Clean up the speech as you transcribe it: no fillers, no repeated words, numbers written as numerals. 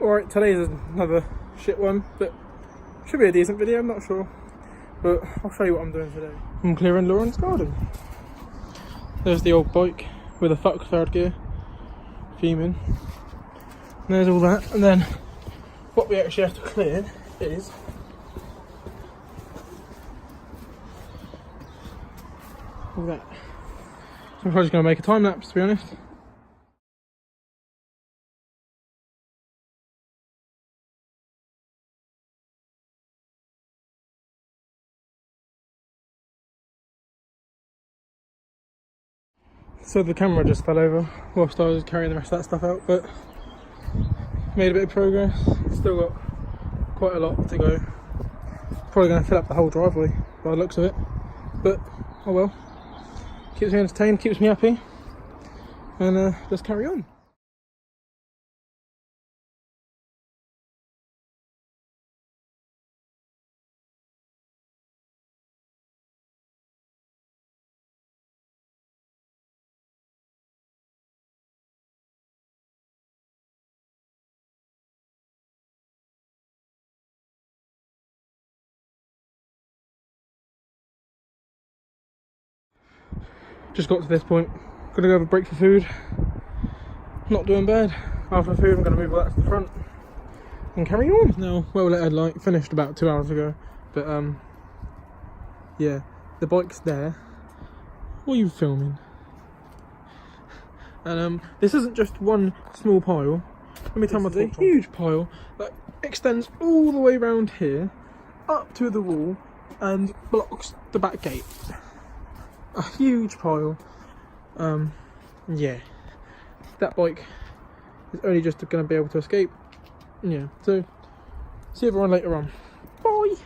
Alright, today's another shit one, but should be a decent video, I'm not sure. But I'll show you what I'm doing today. I'm clearing Lauren's garden. There's the old bike with a fuck third gear, fuming. And there's all that, and then what we actually have to clear is all that. So I'm probably just going to make a time lapse, to be honest. So the camera just fell over whilst I was carrying the rest of that stuff out, but made a bit of progress. Still got quite a lot to go. Probably going to fill up the whole driveway by the looks of it, but oh well. Keeps me entertained, keeps me happy, and just carry on. Just got to this point, gonna go have a break for food. Not doing bad. After food I'm gonna move all that to the front and carry on. Now, well lit headlight, finished about 2 hours ago, but yeah, the bike's there. What are you filming? And this isn't just one small pile. Let me tell my thing. Huge pile that extends all the way around here, up to the wall, and blocks the back gate. A huge pile. Yeah, that bike is only just going to be able to escape. Yeah, so see everyone later on. Bye.